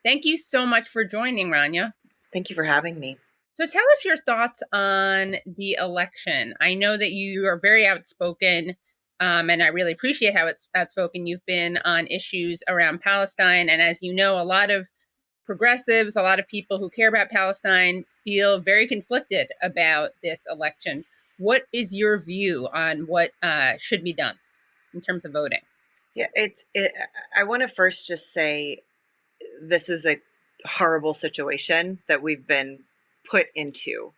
Thank you so much for joining, Rania. Thank you for having me. So tell us your thoughts on the election. I know that you are very outspoken, and I really appreciate how it's outspoken you've been on issues around Palestine. And as you know, a lot of progressives, a lot of people who care about Palestine feel very conflicted about this election. What is your view on what should be done in terms of voting? Yeah, I want to first just say this is a horrible situation that we've been put into.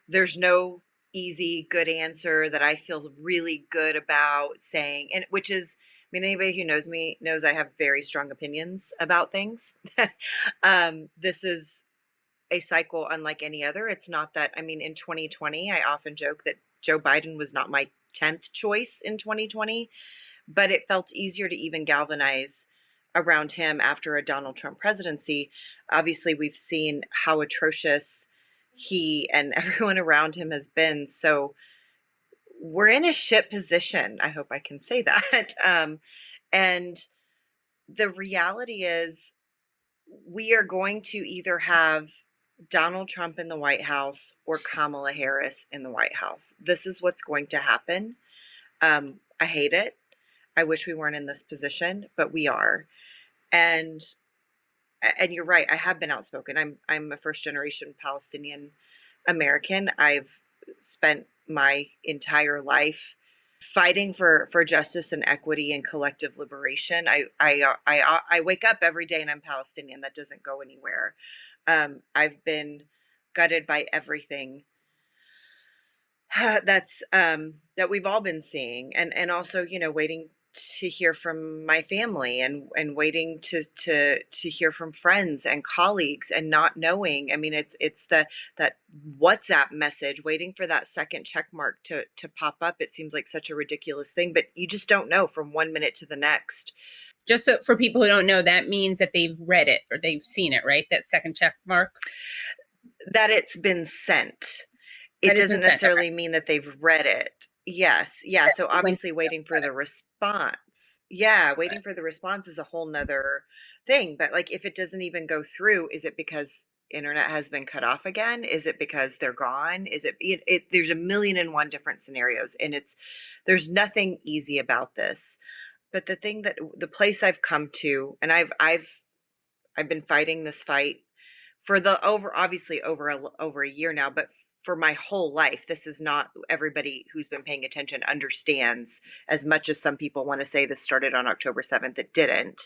There's no easy, good answer that I feel really good about saying, and which is, I mean, anybody who knows me knows I have very strong opinions about things. This is a cycle unlike any other. It's not that, I mean, in 2020, I often joke that Joe Biden was not my 10th choice in 2020, but it felt easier to even galvanize around him after a Donald Trump presidency. Obviously, we've seen how atrocious he and everyone around him has been. So we're in a shit position. I hope I can say that. And the reality is, we are going to either have Donald Trump in the White House or Kamala Harris in the White House. This is what's going to happen. I hate it. I wish we weren't in this position, but we are. And and you're right. I have been outspoken. I'm a first generation Palestinian American. I've spent my entire life fighting for justice and equity and collective liberation. I wake up every day and I'm Palestinian. That doesn't go anywhere. I've been gutted by everything that we've all been seeing, and also, waiting to hear from my family, and waiting to hear from friends and colleagues, and not knowing. I mean, it's that WhatsApp message, waiting for that second check mark to pop up. It seems like such a ridiculous thing, but you just don't know from one minute to the next. Just so, for people who don't know, that means that they've read it or they've seen it, right? That second check mark That it's been sent. It that has doesn't been sent. Okay. necessarily mean that they've read it. Yes. Yeah. So It went obviously waiting for the response. Yeah. Waiting for the response is a whole nother thing. But like, if it doesn't even go through, is it because internet has been cut off again? Is it because they're gone? Is there's a million and one different scenarios, and there's nothing easy about this. But the place I've come to, and I've been fighting this fight for the obviously over a year now, but for my whole life. This is not, everybody who's been paying attention understands, as much as some people want to say this started on October 7th. It didn't.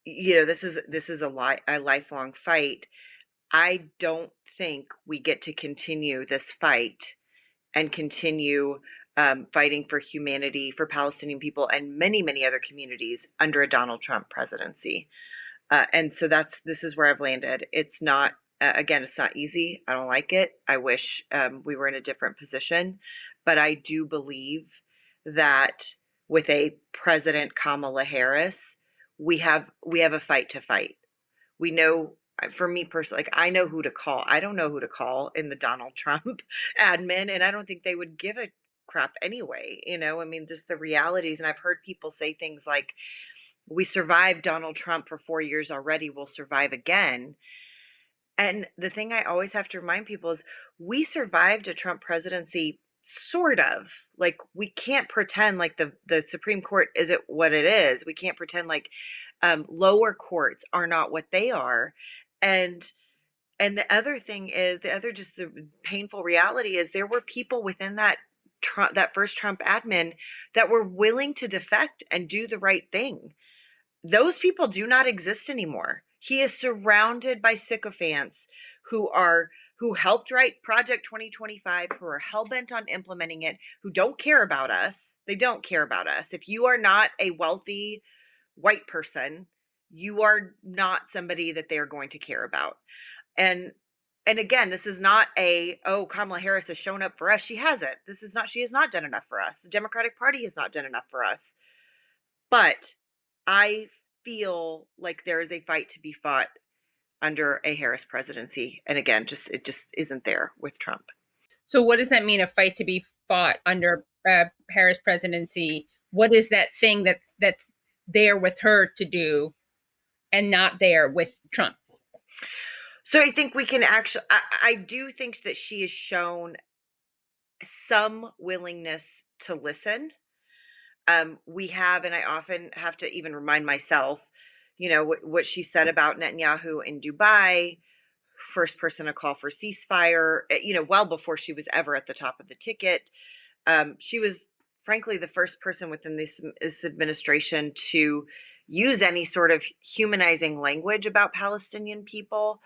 This is a lifelong fight. I don't think we get to continue this fight and continue fighting for humanity, for Palestinian people, and many, many other communities under a Donald Trump presidency. And so this is where I've landed. It's not, again, it's not easy. I don't like it. I wish we were in a different position, but I do believe that with a President Kamala Harris, we have a fight to fight. We know, for me personally, like, I know who to call. I don't know who to call in the Donald Trump admin, and I don't think they would give a crap anyway. I mean, just the realities. And I've heard people say things like, we survived Donald Trump for 4 years already, we'll survive again. And the thing I always have to remind people is, we survived a Trump presidency, sort of. Like, we can't pretend like the Supreme Court isn't what it is. We can't pretend like lower courts are not what they are. And the other thing is, the painful reality is, there were people within that first Trump admin that were willing to defect and do the right thing. Those people do not exist anymore. He is surrounded by sycophants who helped write Project 2025, who are hell-bent on implementing it, who don't care about us. They don't care about us. If you are not a wealthy white person, you are not somebody that they are going to care about. And again, this is not Kamala Harris has shown up for us. She hasn't. She has not done enough for us. The Democratic Party has not done enough for us. But I feel like there is a fight to be fought under a Harris presidency. And again, it just isn't there with Trump. So what does that mean, a fight to be fought under Harris presidency? What is that thing that's there with her to do and not there with Trump? So I think we can actually, I do think that she has shown some willingness to listen. We have, and I often have to even remind myself, what she said about Netanyahu in Dubai, first person to call for ceasefire, well before she was ever at the top of the ticket. She was, frankly, the first person within this administration to use any sort of humanizing language about Palestinian people.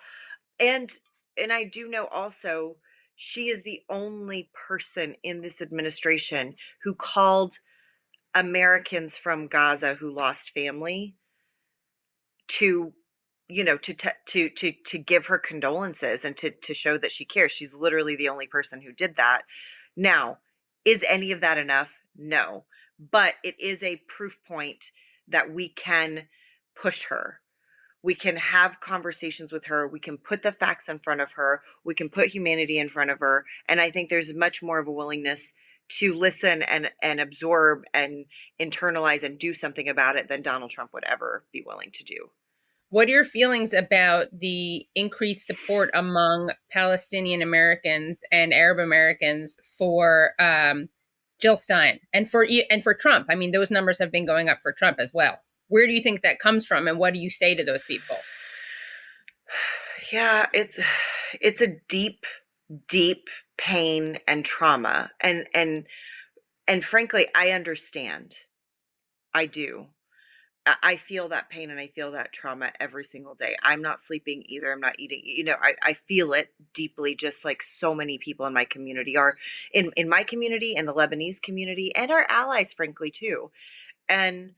And I do know also she is the only person in this administration who called Americans from Gaza who lost family to to give her condolences and to show that she cares. She's literally the only person who did that. Now, is any of that enough? No. But it is a proof point that we can push her. We can have conversations with her. We can put the facts in front of her. We can put humanity in front of her. And I think there's much more of a willingness to listen and absorb and internalize and do something about it than Donald Trump would ever be willing to do. What are your feelings about the increased support among Palestinian-Americans and Arab Americans for Jill Stein and for Trump? I mean, those numbers have been going up for Trump as well. Where do you think that comes from, and what do you say to those people? Yeah, it's a deep, deep pain and trauma. And frankly, I understand. I do. I feel that pain and I feel that trauma every single day. I'm not sleeping either. I'm not eating. I feel it deeply, just like so many people in my community are, in my community, in the Lebanese community, and our allies, frankly, too. And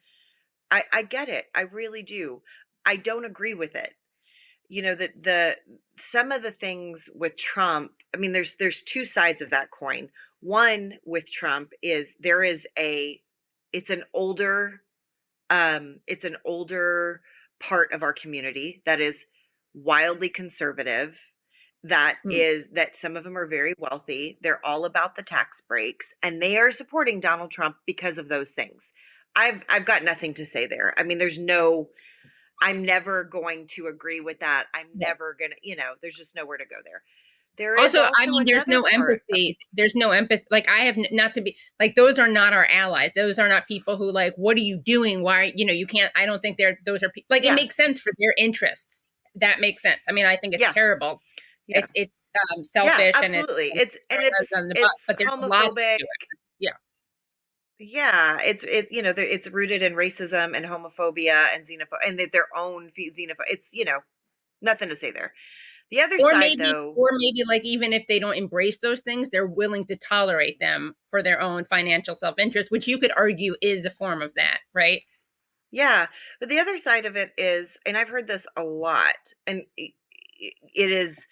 I get it. I really do. I don't agree with it. That the some of the things with Trump, I mean, there's two sides of that coin. One with Trump is there is a it's an older it's an older part of our community that is wildly conservative, Hmm. that some of them are very wealthy. They're all about the tax breaks and they are supporting Donald Trump because of those things. I've got nothing to say there. I mean, I'm never going to agree with that. I'm Yeah. never going to, there's just nowhere to go there. There is Also, I also mean, there's another no part. empathy. There's no empathy. Like, I have not to be like, those are not our allies. Those are not people who, like, what are you doing? Why, you can't, I don't think those are like, it Yeah. makes sense for their interests. That makes sense. I mean, I think it's Yeah. terrible. Yeah. It's Yeah, selfish and it's absolutely. It's but there's a lot to homophobic. it. Yeah. Yeah, it's rooted in racism and homophobia and xenophobia and their own xenophobia. It's, nothing to say there. The other side though, Or maybe like, even if they don't embrace those things, they're willing to tolerate them for their own financial self-interest, which you could argue is a form of that, right? yeah, but the other side of it is, and I've heard this a lot, and it is,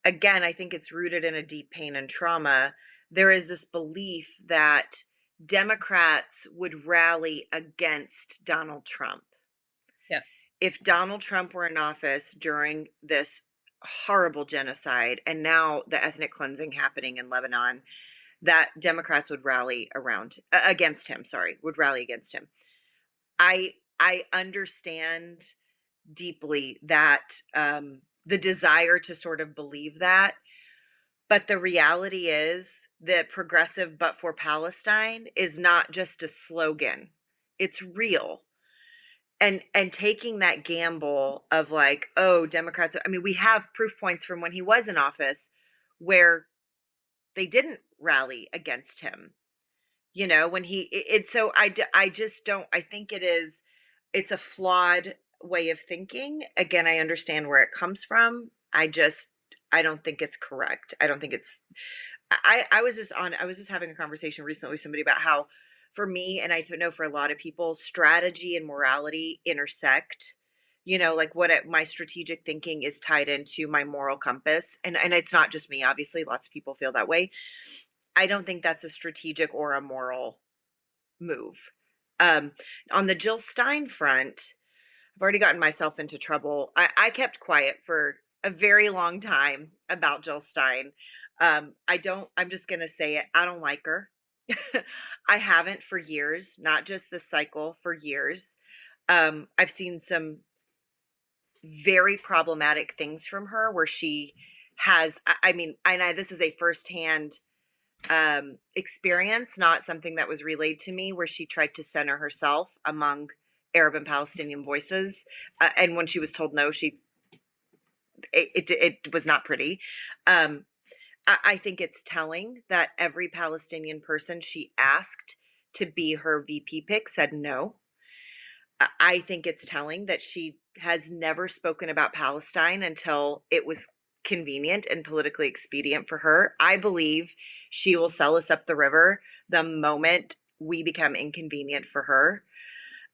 again, I think it's rooted in a deep pain and trauma. There is this belief that Democrats would rally against Donald Trump. Yes. If Donald Trump were in office during this horrible genocide and now the ethnic cleansing happening in Lebanon, that Democrats would rally against him, would rally against him. I understand deeply that the desire to sort of believe that, but the reality is that progressive but for Palestine is not just a slogan. It's real. And taking that gamble of like, oh, Democrats, I mean, we have proof points from when he was in office where they didn't rally against him. When so I just don't, I think it's a flawed way of thinking. Again, I understand where it comes from. I don't think it's correct. I don't think it's, I was just having a conversation recently with somebody about how, for me, and I know for a lot of people, strategy and morality intersect. Like my strategic thinking is tied into my moral compass. And it's not just me, obviously, lots of people feel that way. I don't think that's a strategic or a moral move. Um, on the Jill Stein front, I've already gotten myself into trouble. I kept quiet for a very long time about Jill Stein. I'm just going to say it. I don't like her. I haven't for years, not just this cycle, for years. I've seen some very problematic things from her where she has, I mean, this is a firsthand experience, not something that was relayed to me, where she tried to center herself among Arab and Palestinian voices. And when she was told no, it was not pretty. Um, I think it's telling that every Palestinian person she asked to be her VP pick said no. I think it's telling that she has never spoken about Palestine until it was convenient and politically expedient for her. I believe she will sell us up the river the moment we become inconvenient for her.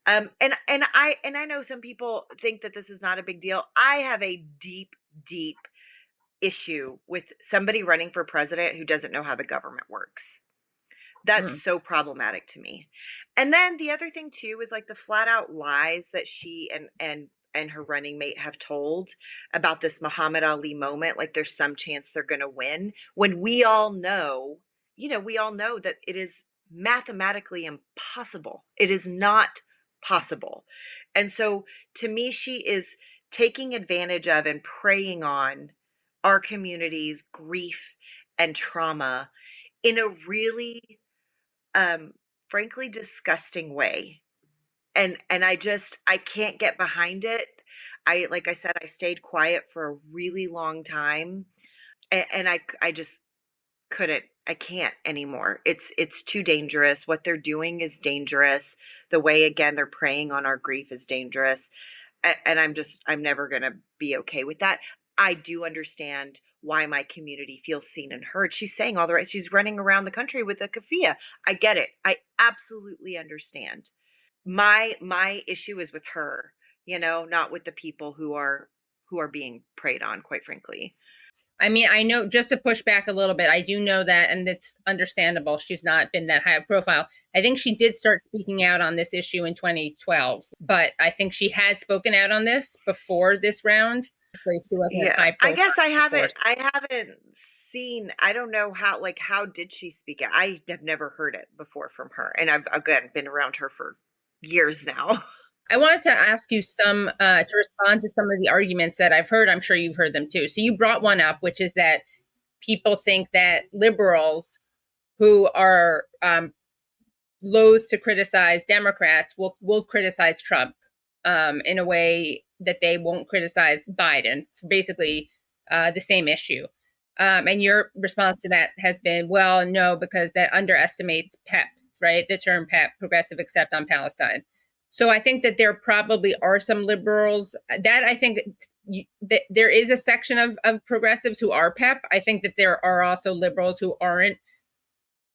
And I know some people think that this is not a big deal. I have a deep issue with somebody running for president who doesn't know how the government works. That's Mm. so problematic to me. And then the other thing too is like the flat out lies that she and her running mate have told about this Muhammad Ali moment, like there's some chance they're going to win, when we all know, we all know that it is mathematically impossible. It is not possible. And so to me, she is taking advantage of and preying on our community's grief and trauma in a really frankly disgusting way. And I can't get behind it. I Like I said, I stayed quiet for a really long time, and I just couldn't. I can't anymore. It's too dangerous. What they're doing is dangerous. The way, again, they're preying on our grief is dangerous. And I'm never going to be okay with that. I do understand why my community feels seen and heard. She's saying all the right. She's running around the country with a keffiyeh. I get it. I absolutely understand. My issue is with her, not with the people who are being preyed on, quite frankly. I mean, I know, just to push back a little bit, I do know that, and it's understandable, she's not been that high of profile. I think she did start speaking out on this issue in 2012, but I think she has spoken out on this before this round. She wasn't Yeah, high I profile guess before. I haven't seen, I don't know how did she speak out? I have never heard it before from her. And I've again been around her for years now. I wanted to ask you some to respond to some of the arguments that I've heard. I'm sure you've heard them too. So you brought one up, which is that people think that liberals who are loath to criticize Democrats will criticize Trump in a way that they won't criticize Biden for basically the same issue. And your response to that has been, well, no, because that underestimates PEPs, right? The term PEP, Progressive Accept on Palestine. So I think that there probably are some liberals that I think that there is a section of progressives who are PEP. I think that there are also liberals who aren't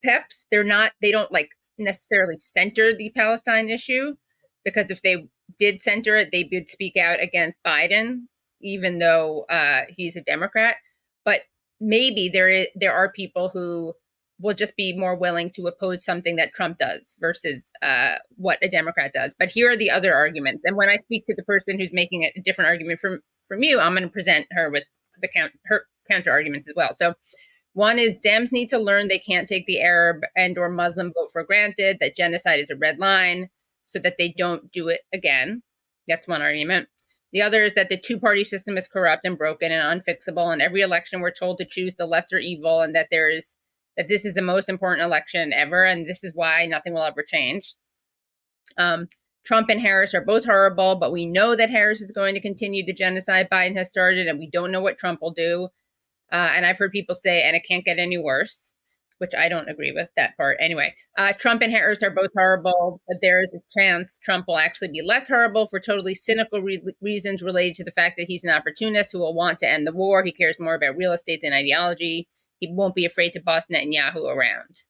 PEPs. They don't like necessarily center the Palestine issue, because if they did center it, they would speak out against Biden, even though he's a Democrat. But maybe there are people who will just be more willing to oppose something that Trump does versus what a Democrat does. But here are the other arguments. And when I speak to the person who's making a different argument from you, I'm going to present her with her counter arguments as well. So one is Dems need to learn they can't take the Arab and or Muslim vote for granted, that genocide is a red line, so that they don't do it again. That's one argument. The other is that the two-party system is corrupt and broken and unfixable, and every election we're told to choose the lesser evil, and that this is the most important election ever, and this is why nothing will ever change. Trump and Harris are both horrible, but we know that Harris is going to continue the genocide Biden has started, and we don't know what Trump will do. And I've heard people say, and it can't get any worse, which I don't agree with that part. Anyway, Trump and Harris are both horrible, but there is a chance Trump will actually be less horrible for totally cynical reasons related to the fact that he's an opportunist who will want to end the war. He cares more about real estate than ideology. He won't be afraid to boss Netanyahu around.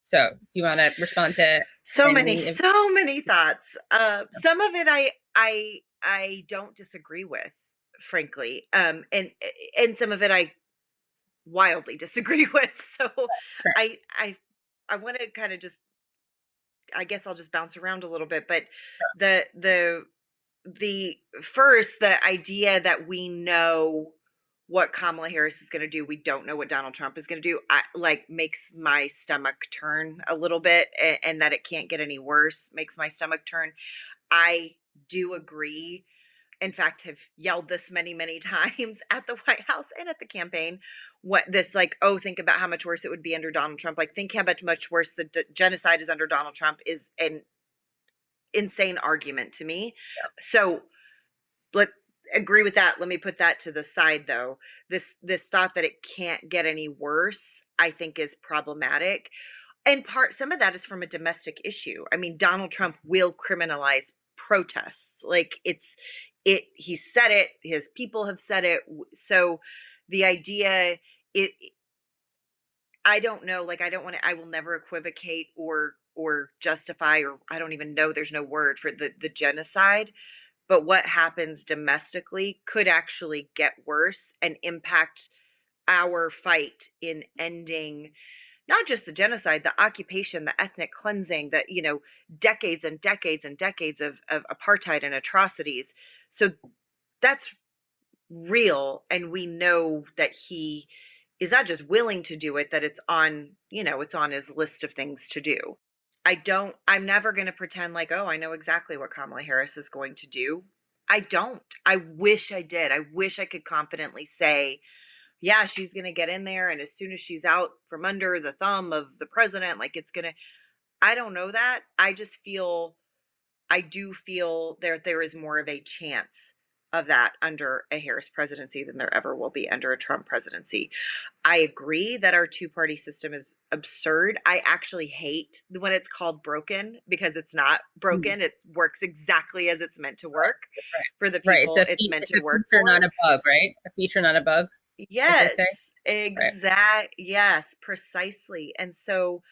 So, do you want to respond to So any many thoughts. Some of it I don't disagree with, frankly. And some of it I wildly disagree with. So I want to kind of just, I guess I'll just bounce around a little bit, but the the idea that we know what Kamala Harris is going to do, we don't know what Donald Trump is going to do, makes my stomach turn a little bit, and that it can't get any worse makes my stomach turn. I do agree in fact, have yelled this many, many times at the White House and at the campaign. What this like, oh, think about how much worse it would be under Donald Trump. Like, think how much worse the genocide is under Donald Trump is an insane argument to me. So let agree with that. Let me put that to the side though. This thought that it can't get any worse, I think is problematic. And some of that is from a domestic issue. I mean, Donald Trump will criminalize protests. Like he said it, his people have said it. So the idea it I don't know, like I will never equivocate or justify, or I don't even know, there's no word for the genocide, but what happens domestically could actually get worse and impact our fight in ending not just the genocide, the occupation, the ethnic cleansing, that, decades and decades and decades of apartheid and atrocities. So that's real. And we know that he is not just willing to do it, that it's on his list of things to do. I'm never going to pretend like, oh, I know exactly what Kamala Harris is going to do. I don't. I wish I did. I wish I could confidently say, yeah, she's going to get in there. And as soon as she's out from under the thumb of the president, like I don't know that. I do feel there is more of a chance of that under a Harris presidency than there ever will be under a Trump presidency. I agree that our two-party system is absurd. I actually hate when it's called broken, because it's not broken. It works exactly as it's meant to work for the Right. people it's meant to work feature, for. not a bug, right? A feature, not a bug, as they Yes, say. yes, precisely. And so,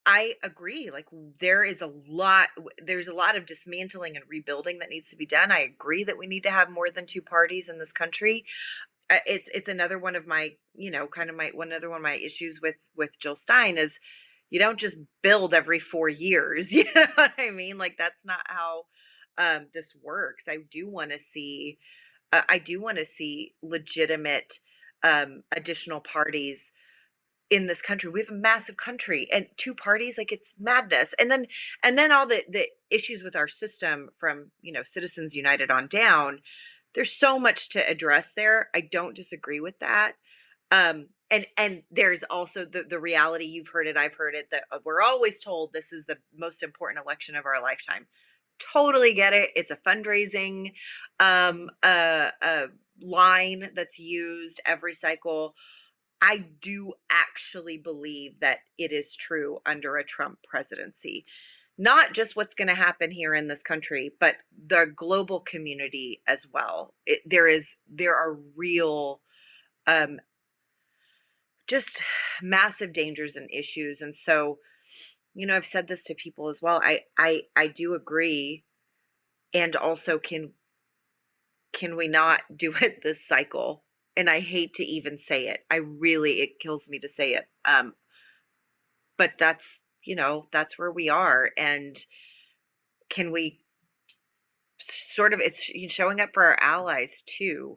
I agree. Like there's a lot of dismantling and rebuilding that needs to be done. I agree that we need to have more than two parties in this country. It's another one of my, another one of my issues with Jill Stein is you don't just build every 4 years. You know what I mean? Like that's not how this works. I do want to see legitimate additional parties in this country. We have a massive country, and two parties, like it's madness. And then all the issues with our system from, Citizens United on down, there's so much to address there. I don't disagree with that. And there's also the reality, you've heard it, I've heard it, that we're always told this is the most important election of our lifetime. Totally get it. It's a fundraising line that's used every cycle. I do actually believe that it is true under a Trump presidency. Not just what's going to happen here in this country, but the global community as well. There are real, just massive dangers and issues. And so, I've said this to people as well. I do agree. And also, can we not do it this cycle? And I hate to even say it. It kills me to say it. But that's where we are. And can we it's showing up for our allies too,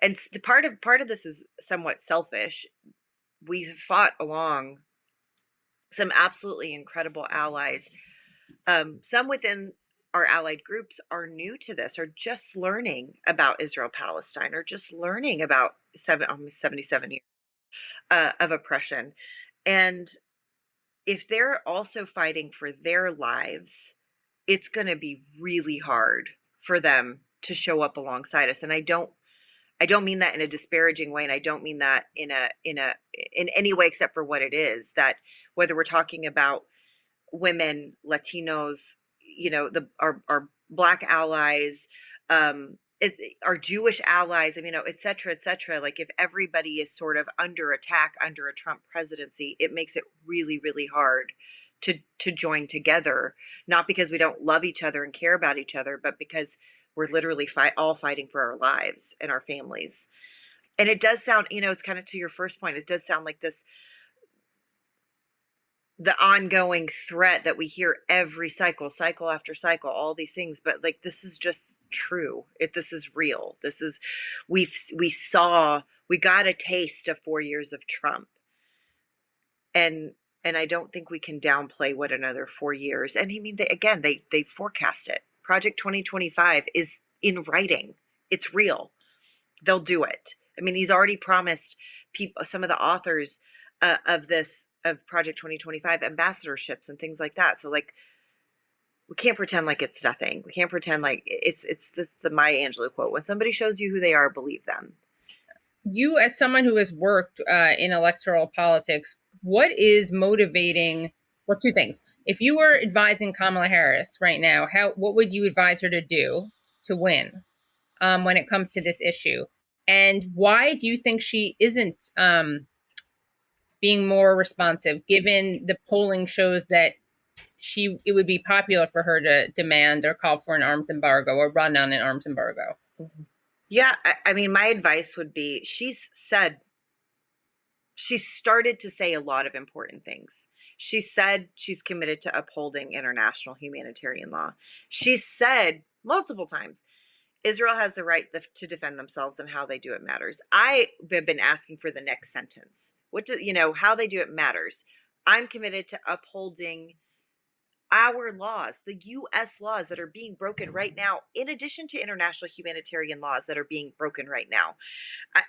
and the part of this is somewhat selfish. We've fought along some absolutely incredible allies. Some within our allied groups are new to this, are just learning about Israel Palestine, or just learning about almost 77 years of oppression. And if they're also fighting for their lives, it's going to be really hard for them to show up alongside us. And I don't mean that in a disparaging way, and I don't mean that in any way except for what it is, that whether we're talking about women, Latinos, our Black allies, our Jewish allies, et cetera, et cetera. Like if everybody is sort of under attack under a Trump presidency, it makes it really, really hard to join together, not because we don't love each other and care about each other, but because we're literally all fighting for our lives and our families. And it does sound, it's kind of to your first point, it does sound like the ongoing threat that we hear every cycle after cycle, all these things, but like this is just true. This is real. We got a taste of 4 years of Trump, and I don't think we can downplay what another 4 years. And I mean, they forecast it Project 2025 is in writing. It's real. They'll do it. I mean, he's already promised people, some of the authors of Project 2025 ambassadorships and things like that. So like, we can't pretend like it's nothing. We can't pretend like it's the Maya Angelou quote. When somebody shows you who they are, believe them. You, as someone who has worked in electoral politics, what is motivating? Well, two things. If you were advising Kamala Harris right now, what would you advise her to do to win when it comes to this issue? And why do you think she isn't being more responsive, given the polling shows that it would be popular for her to demand or call for an arms embargo or run on an arms embargo? Yeah, I mean, my advice would be she's started to say a lot of important things. She said she's committed to upholding international humanitarian law. She said multiple times Israel has the right to defend themselves, and how they do it matters. I have been asking for the next sentence. How they do it matters. I'm committed to upholding our laws, the U.S. laws that are being broken right now, in addition to international humanitarian laws that are being broken right now.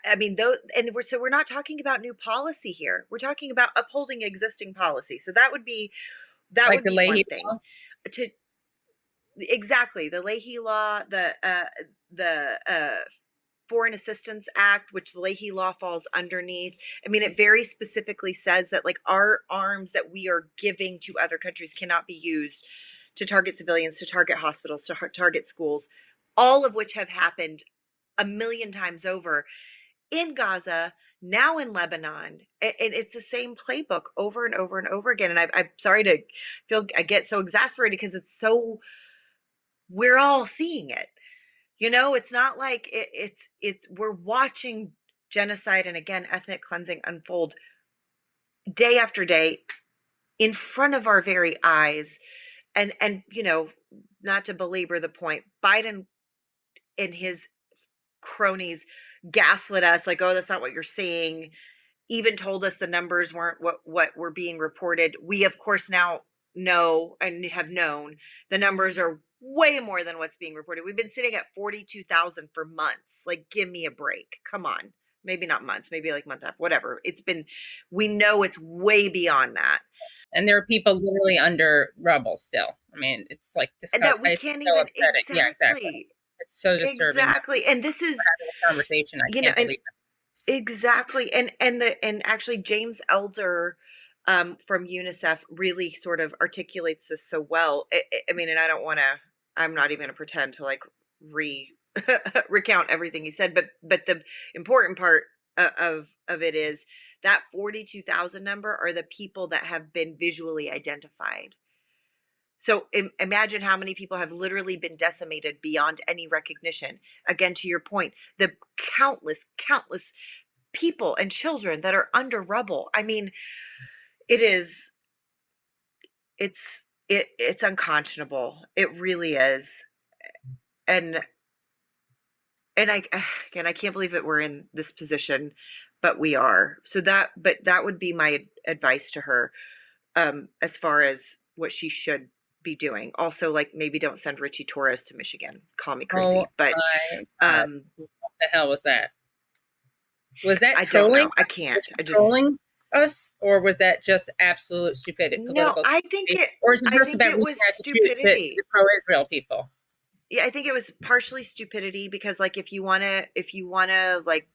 I mean, we're not talking about new policy here. We're talking about upholding existing policy. So that would be Like the one Leahy thing. law? Exactly, the Leahy law, the Foreign Assistance Act, which the Leahy law falls underneath. I mean, it very specifically says that like our arms that we are giving to other countries cannot be used to target civilians, to target hospitals, to target schools, all of which have happened a million times over in Gaza, now in Lebanon. And it's the same playbook over and over and over again. And I'm sorry to I get so exasperated because we're all seeing it. It's not like we're watching genocide and, again, ethnic cleansing unfold day after day in front of our very eyes. And not to belabor the point, Biden and his cronies gaslit us like, oh, that's not what you're seeing. Even told us the numbers weren't what were being reported. We, of course, now know and have known the numbers are way more than what's being reported. We've been sitting at 42,000 for months. Like, give me a break. Come on. Maybe not months, maybe like month and a half, whatever. We know it's way beyond that. And there are people literally under rubble still. I mean, it's like And disgusting. that we can't even, exactly. Yeah, exactly. It's so disturbing. Exactly. And this is a conversation. I can't believe it. Exactly. And actually James Elder from UNICEF really sort of articulates this so well. I mean, and I'm not even going to pretend to like recount everything he said, but the important part of it is that 42,000 number are the people that have been visually identified. So imagine how many people have literally been decimated beyond any recognition. Again, to your point, the countless people and children that are under rubble. I mean, it's unconscionable. It really is. And I can't believe that we're in this position, but we are. So that would be my advice to her, as far as what she should be doing. Also, like, maybe don't send Richie Torres to Michigan. Call me crazy, but what the hell was that? Was that I trolling? don't know. I can't. I just trolling us, or was that just absolute stupidity? No, I think it. Or is it I just think about it was stupidity. The pro-Israel people? Yeah, I think it was partially stupidity because, like, if you wanna like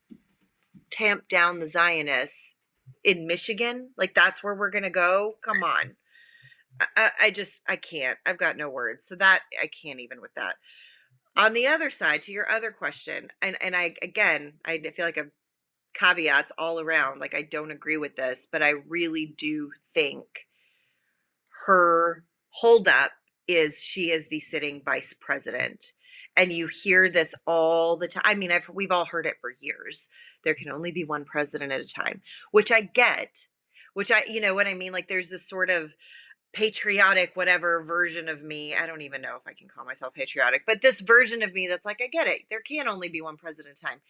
tamp down the Zionists in Michigan, like that's where we're gonna go. Come on. I can't. I've got no words. So that I can't even with that. On the other side, to your other question, and I feel like a caveats all around. Like, I don't agree with this, but I really do think her holdup is she is the sitting vice president. And you hear this all the time. I mean, we've all heard it for years. There can only be one president at a time, which I get, you know what I mean? Like, there's this sort of patriotic whatever version of me. I don't even know if I can call myself patriotic, but this version of me that's like, I get it. There can only be one president at a time.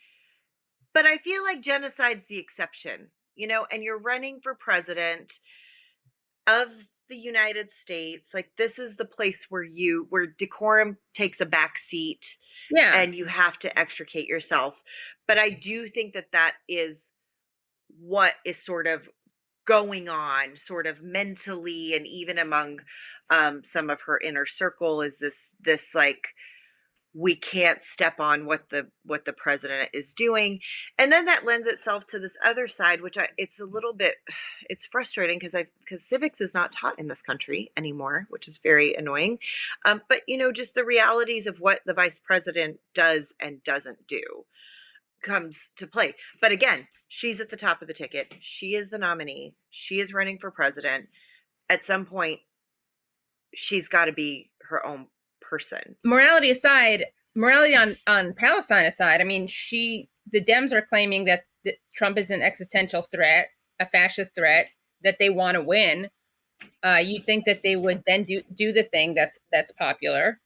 But I feel like genocide's the exception, and you're running for president of the United States. Like, this is the place where decorum takes a back seat Yeah. and you have to extricate yourself. But I do think that that is what is sort of going on, sort of mentally, and even among some of her inner circle, is this like, we can't step on what the president is doing. And then that lends itself to this other side, which it's a little bit, it's frustrating because civics is not taught in this country anymore, which is very annoying. But just the realities of what the vice president does and doesn't do comes to play. But again, she's at the top of the ticket. She is the nominee. She is running for president. At some point, she's got to be her own person. Morality aside, morality on Palestine aside, I mean, the Dems are claiming that Trump is an existential threat, a fascist threat, that they want to win. You'd think that they would then do the thing that's popular,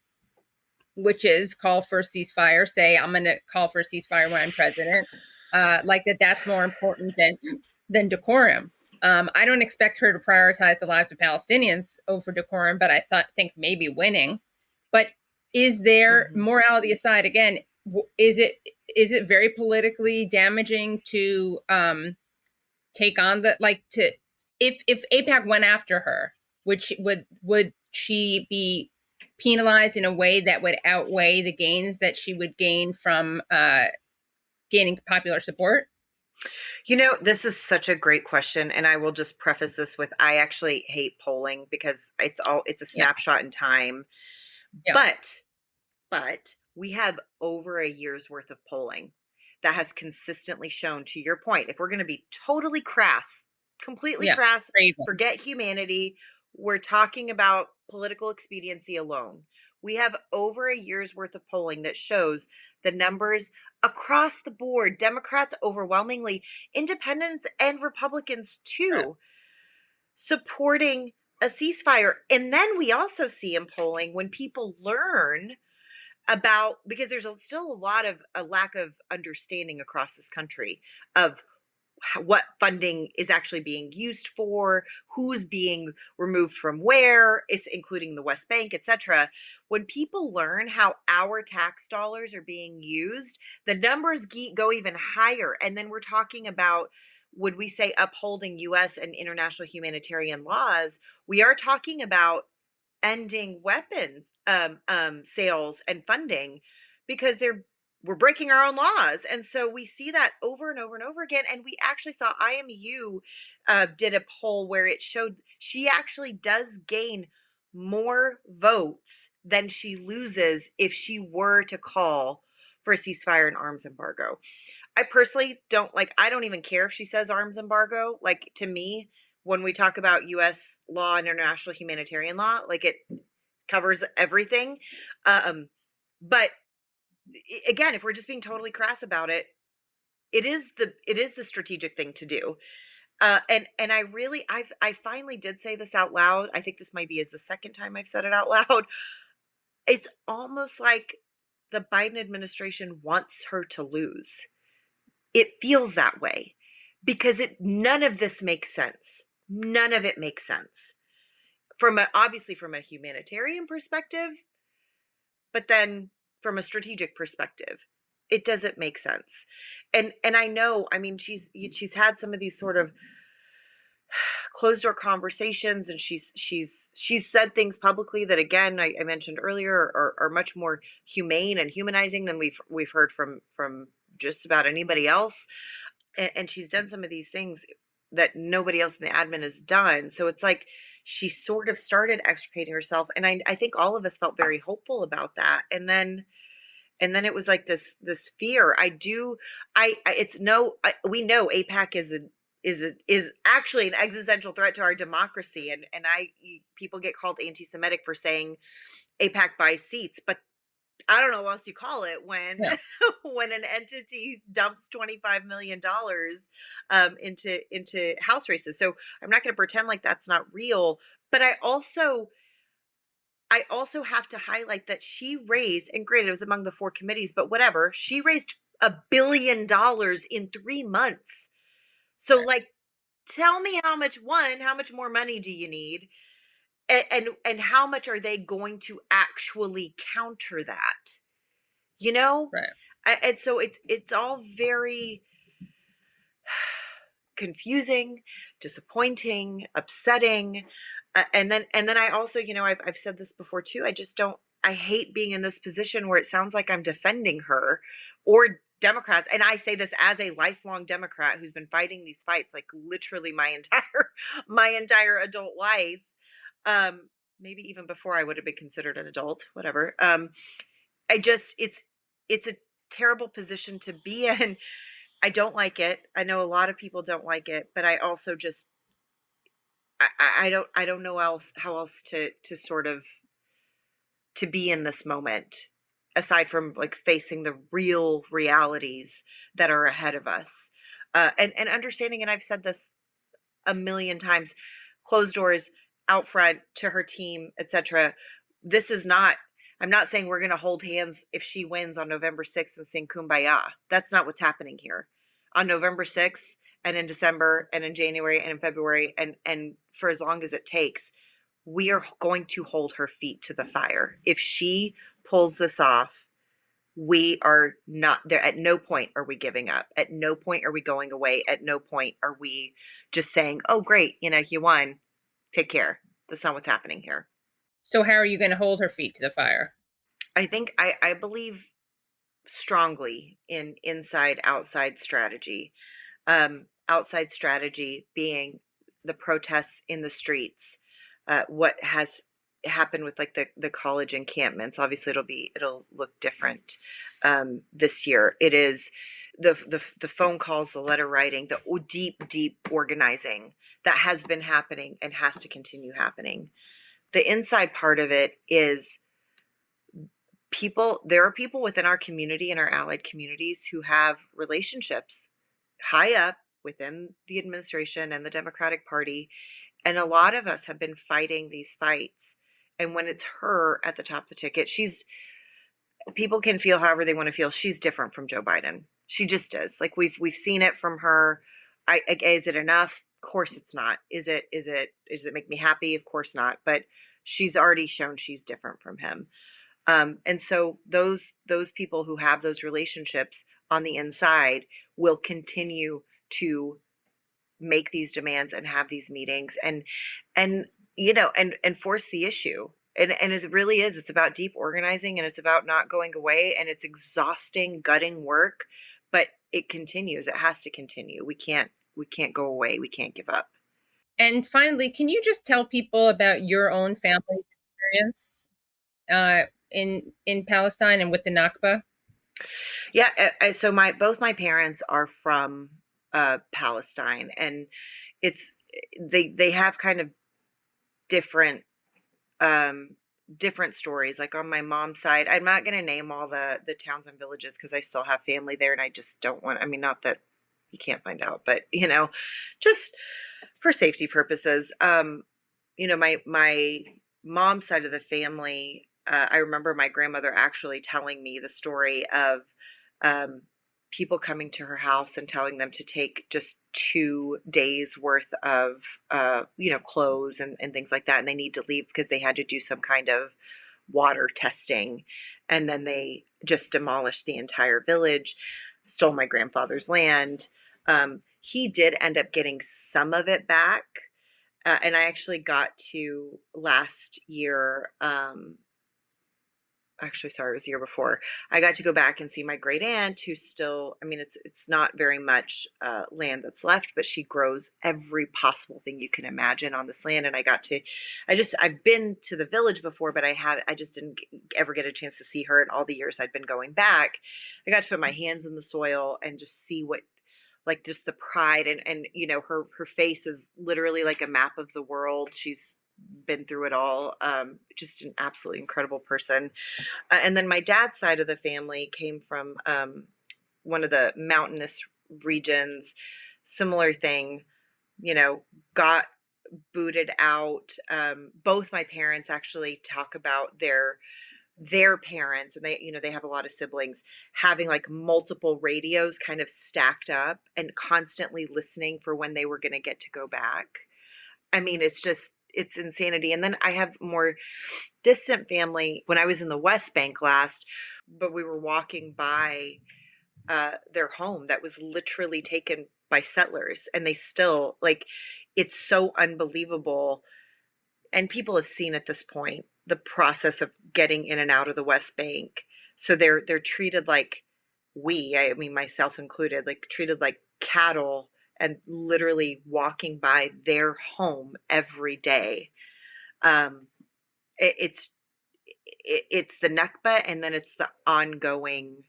which is call for a ceasefire, say, I'm going to call for a ceasefire when I'm president. Like that's more important than decorum. I don't expect her to prioritize the lives of Palestinians over decorum, but I think maybe winning. But is there, morality aside, again, is it very politically damaging to take on if AIPAC went after her, which would she be penalized in a way that would outweigh the gains that she would gain from gaining popular support? This is such a great question, and I will just preface this with, I actually hate polling because it's a snapshot in time. Yeah. But we have over a year's worth of polling that has consistently shown, to your point, if we're going to be totally crass, completely crass, forget humanity, we're talking about political expediency alone. We have over a year's worth of polling that shows the numbers across the board, Democrats overwhelmingly, independents and Republicans too, supporting a ceasefire. And then we also see in polling, when people learn about, because there's still a lack of understanding across this country of what funding is actually being used for, who's being removed from where, is including the West Bank, etc. When people learn how our tax dollars are being used, the numbers go even higher. And then we're talking about, when we say upholding U.S. and international humanitarian laws, we are talking about ending weapons sales and funding, because we're breaking our own laws. And so we see that over and over and over again. And we actually saw IMU did a poll where it showed she actually does gain more votes than she loses if she were to call for a ceasefire and arms embargo. I personally I don't even care if she says arms embargo. Like, to me, when we talk about U.S. law and international humanitarian law, like, it covers everything. But again, if we're just being totally crass about it, it is the strategic thing to do. And I finally did say this out loud. I think this might be the second time I've said it out loud. It's almost like the Biden administration wants her to lose. It feels that way because none of this makes sense. None of it makes sense obviously from a humanitarian perspective, but then from a strategic perspective, it doesn't make sense. And I know, I mean, she's had some of these sort of closed door conversations, and she's said things publicly that, again, I mentioned earlier, are much more humane and humanizing than we've heard from just about anybody else. And she's done some of these things that nobody else in the admin has done. So it's like she sort of started extricating herself, and I think all of us felt very hopeful about that. And then it was like this fear. We know AIPAC is actually an existential threat to our democracy, and people get called anti-Semitic for saying AIPAC buys seats, but I don't know what else you call it when when an entity dumps $25 million into house races. So I'm not going to pretend like that's not real, but I also have to highlight that she raised, and granted, it was among the 4 committees, but whatever, she raised $1 billion in 3 months. So, like, tell me how much more money do you need? and how much are they going to actually counter that? You know? Right. And so it's all very confusing, disappointing, upsetting. And then I also, I've said this before too. I just don't. I hate being in this position where it sounds like I'm defending her or Democrats. And I say this as a lifelong Democrat who's been fighting these fights like literally my entire my entire adult life. Maybe even before I would have been considered an adult, whatever. I just it's a terrible position to be in. I don't like it. I know a lot of people don't like it, but I also just I don't know else how else to sort of to be in this moment aside from like facing the real realities that are ahead of us. And understanding, and I've said this a million times, closed doors out front to her team, etc. This is not, I'm not saying we're going to hold hands if she wins on November 6th and sing Kumbaya. That's not what's happening here. On November 6th and in December and in January and in February and for as long as it takes, we are going to hold her feet to the fire. If she pulls this off, we are not there. At no point are we giving up. At no point are we going away. At no point are we just saying, oh, great, you won. Take care. That's not what's happening here. So how are you going to hold her feet to the fire? I think I believe strongly in inside outside strategy. Outside strategy being the protests in the streets, what has happened with like the college encampments. Obviously it'll look different this year. It is the phone calls, the letter writing, the deep organizing that has been happening and has to continue happening. The inside part of it is there are people within our community and our allied communities who have relationships high up within the administration and the Democratic Party. And a lot of us have been fighting these fights. And when it's her at the top of the ticket, people can feel however they want to feel. She's different from Joe Biden. She just is. Like we've seen it from her. Is it enough? Of course it's not. Does it make me happy? Of course not. But she's already shown she's different from him. And so those people who have those relationships on the inside will continue to make these demands and have these meetings and force the issue. And it really is. It's about deep organizing and it's about not going away, and it's exhausting, gutting work, but it continues. It has to continue. We can't go away. We can't give up. And finally, can you just tell people about your own family experience in Palestine and with the Nakba? Yeah. So both my parents are from Palestine, and it's they have kind of different different stories. Like on my mom's side, I'm not going to name all the towns and villages because I still have family there, and I just don't want. I mean, not that you can't find out, but just for safety purposes. My mom's side of the family. I remember my grandmother actually telling me the story of people coming to her house and telling them to take just 2 days worth of clothes and things like that, and they need to leave because they had to do some kind of water testing, and then they just demolished the entire village, stole my grandfather's land. He did end up getting some of it back, and I actually got to last year, actually, sorry, it was the year before. I got to go back and see my great aunt, who's still, I mean, it's not very much land that's left, but she grows every possible thing you can imagine on this land. And I've been to the village before, but I just didn't ever get a chance to see her in all the years I'd been going back. I got to put my hands in the soil and just see what, like, just the pride and her face is literally like a map of the world. She's been through it all. Just an absolutely incredible person. And then my dad's side of the family came from one of the mountainous regions. Similar thing, got booted out. Both my parents actually talk about their parents, and they have a lot of siblings, having like multiple radios kind of stacked up and constantly listening for when they were going to get to go back. I mean, it's insanity. And then I have more distant family when I was in the West Bank last, but we were walking by their home that was literally taken by settlers, and they still like, it's so unbelievable. And people have seen at this point the process of getting in and out of the West Bank. So they're treated like, I mean myself included, like treated like cattle, and literally walking by their home every day. Um, it's it's the Nakba, and then it's the ongoing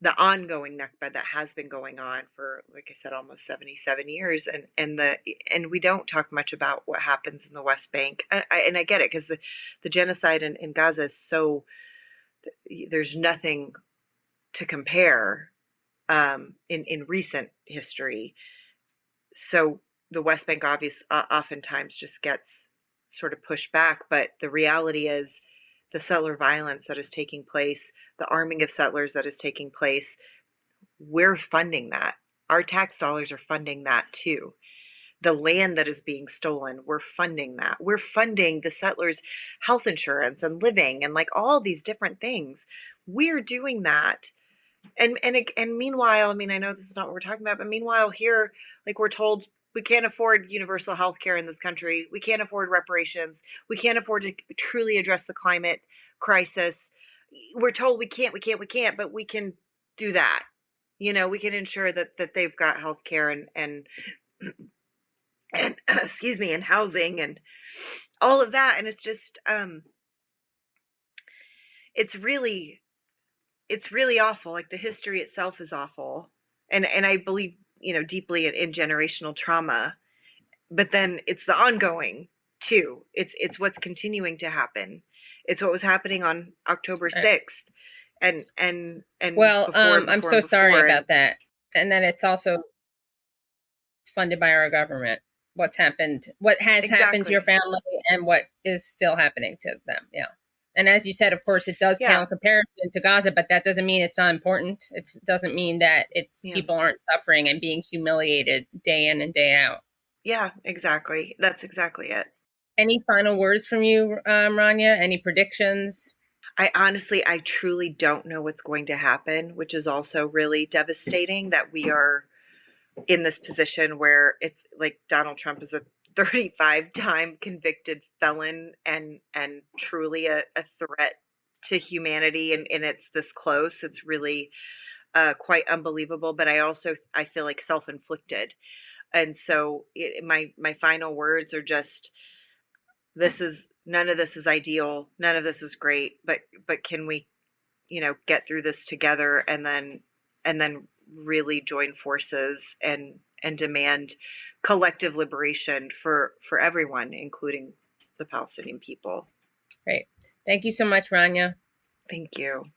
Nakba that has been going on for, like I said, almost 77 years. And we don't talk much about what happens in the West Bank. And I get it, because the genocide in Gaza is so, there's nothing to compare in recent history. So the West Bank oftentimes just gets sort of pushed back. But the reality is, the settler violence that is taking place, the arming of settlers that is taking place, we're funding that. Our tax dollars are funding that too. The land that is being stolen, we're funding that. We're funding the settlers' health insurance and living and like all these different things. We're doing that. And meanwhile, I mean, I know this is not what we're talking about, but meanwhile here, like, we're told we can't afford universal health care in this country. We can't afford reparations. We can't afford to truly address the climate crisis. We're told we can't, but we can do that. We can ensure that they've got health care and excuse me, and housing and all of that. And it's just it's really awful. Like, the history itself is awful. And I believe, deeply in generational trauma, but then it's the ongoing too. It's what's continuing to happen. It's what was happening on October Right. 6th, and Well, before and I'm before so and sorry before. about that. And then it's also funded by our government. What has happened to your Exactly. family and what is still happening to them. Yeah. And as you said, of course, it does pale Yeah. in comparison to Gaza, but that doesn't mean it's not important. It doesn't mean that it's Yeah. people aren't suffering and being humiliated day in and day out. Yeah, exactly. That's exactly it. Any final words from you, Rania? Any predictions? I truly don't know what's going to happen, which is also really devastating, that we are in this position where it's like Donald Trump is a 35-time convicted felon, and truly a threat to humanity, and it's this close. It's really quite unbelievable, but I feel like self-inflicted. And so my final words are just, none of this is ideal, none of this is great, but can we, get through this together, and then really join forces and demand collective liberation for everyone, including the Palestinian people. Great. Thank you so much, Rania. Thank you.